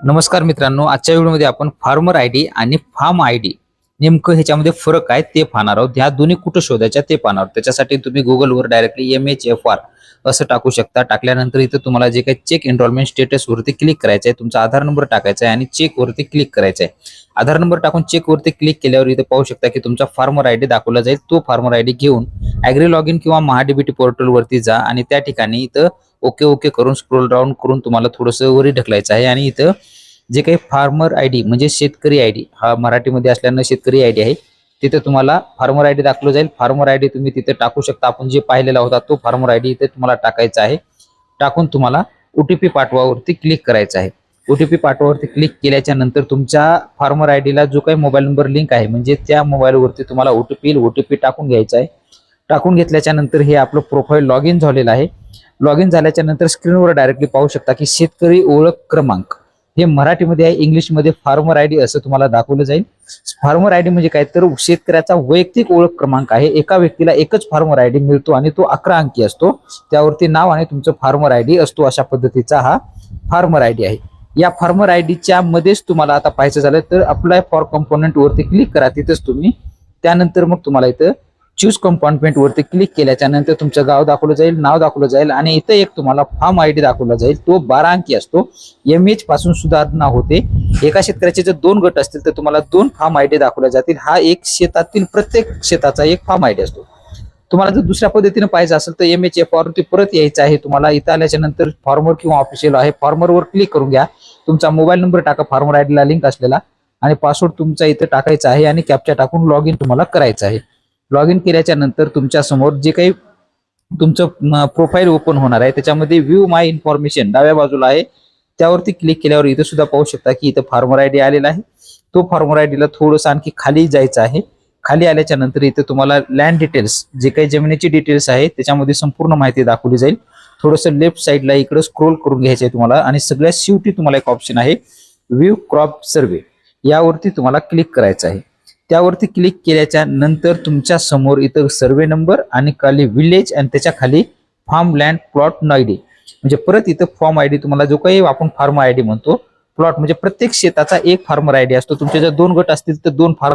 नमस्कार मित्रांनो, आजच्या व्हिडिओमध्ये आपण फार्मर आयडी आणि फार्म आयडी नेमकं ह्याच्यामध्ये फरक आहे ते पाहणार आहोत. ह्या दोन्ही कुठं शोधायच्या ते पाहणार आहोत. त्याच्यासाठी तुम्ही गुगलवर डायरेक्टली MHFR असं टाकू शकता. टाकल्यानंतर इथं तुम्हाला जे काही चेक एनरोलमेंट स्टेटस वरती क्लिक करायचं आहे, तुमचा आधार नंबर टाकायचा आहे आणि चेक वरती क्लिक करायचं आहे. आधार नंबर टाकून चेक वरती क्लिक केल्यावर इथे पाहू शकता की तुमचा फार्मर आयडी दाखवला जाईल. तो फार्मर आयडी घेऊन ॲग्री लॉग इन किंवा महाडीबीटी पोर्टल वरती जा आणि त्या ठिकाणी इथं ओके ओके करून स्क्रोल डाऊन करून तुम्हाला थोडंसं वरी ढकलायचं आहे आणि इथं जे काही फार्मर आयडी म्हणजे शेतकरी आयडी, हा मराठीमध्ये असल्यानं शेतकरी आयडी आहे, तिथे तुम्हाला फार्मर आयडी दाखवलं जाईल. फार्मर आयडी तुम्ही तिथे टाकू शकता. आपण जे पाहिलेला होता तो फार्मर आयडी इथे तुम्हाला टाकायचा आहे. टाकून तुम्हाला OTP पाठवावरती क्लिक करायचं आहे. OTP पाठवावरती क्लिक केल्याच्या नंतर तुमच्या फार्मर आयडीला जो काही मोबाईल नंबर लिंक आहे म्हणजे त्या मोबाईलवरती तुम्हाला OTP टाकून घ्यायचा आहे. टाकून घेतल्याच्या नंतर हे आपलं प्रोफाईल लॉग इन झालेलं आहे. लॉग इन झाल्याच्या नंतर स्क्रीनवर डायरेक्टली पाहू शकता की शेतकरी ओळख क्रमांक हे मराठीमध्ये आहे, इंग्लिशमध्ये फार्मर आयडी असं तुम्हाला दाखवलं जाईल. फार्मर आयडी म्हणजे काय तर शेतकऱ्याचा वैयक्तिक ओळख क्रमांक आहे. एका व्यक्तीला एकच फार्मर आयडी मिळतो आणि तो 11 अंकी असतो. त्यावरती नाव आणि तुमचं फार्मर आयडी असतो. अशा पद्धतीचा हा फार्मर आयडी आहे. या फार्मर आयडीच्या मध्येच तुम्हाला आता पाहायचं झालं तर अप्लाय फॉर कंपोनंट वरती क्लिक करा. तिथेच तुम्ही त्यानंतर मग तुम्हाला इथं चूज कंपोनंट वरती क्लिक केल्याच्या नंतर तुमचं गाव दाखवलं जाईल, नाव दाखवलं जाईल आणि इथं एक तुम्हाला फार्म आयडी दाखवला जाईल. तो 12 अंकी असतो. MH पासून सुधारणा होते. एका शेतकऱ्याचे जर 2 गट असतील तर तुम्हाला 2 फार्म आयडी दाखवल्या जातील. हा एक शेतातील प्रत्येक शेताचा एक फार्म आयडी असतो. तुम्हाला जर दुसऱ्या पद्धतीने पाहिजे असेल तर MHFR वरती परत यायचं आहे. तुम्हाला इथं आल्याच्या नंतर फॉर्मर किंवा ऑफिशियल आहे, फॉर्मरवर क्लिक करून घ्या. तुमचा मोबाईल नंबर टाका फार्मर आयडीला लिंक असलेला आणि पासवर्ड तुमचा इथं टाकायचा आहे आणि कॅप्चा टाकून लॉग इन तुम्हाला करायचं आहे. लॉग इन केल्याच्या नंतर तुमच्या समोर जे काही तुमचं प्रोफाईल ओपन होणार आहे त्याच्यामध्ये व्ह्यू माय इन्फॉर्मेशन डाव्या बाजूला आहे. त्यावरती क्लिक केल्यावर इथं सुद्धा पाहू शकता की इथं फार्मर आयडी आलेला आहे. तो फार्मर आयडीला थोडंसं आणखी खाली जायचं आहे. खाली आल्याच्या नंतर इथं तुम्हाला लँड डिटेल्स जे काही जमिनीची डिटेल्स आहे त्याच्यामध्ये संपूर्ण माहिती दाखवली जाईल. थोडंसं लेफ्ट साईडला इकडे स्क्रोल करून घ्यायचं आहे तुम्हाला आणि सगळ्यात शेवटी तुम्हाला एक ऑप्शन आहे व्ह्यू क्रॉप सर्वे, यावरती तुम्हाला क्लिक करायचं आहे. त्यावरती क्लिक केल्याच्या नंतर तुमच्या समोर इथं सर्वे नंबर आणि खाली विलेज आणि त्याच्या खाली फार्म लँड प्लॉट आयडी म्हणजे परत इथं फॉर्म आयडी तुम्हाला जो काही आपण फार्म आयडी म्हणतो, प्लॉट म्हणजे प्रत्येक शेताचा एक फार्मर आयडी असतो. तुमचे जर 2 गट असतील तर 2 फार्म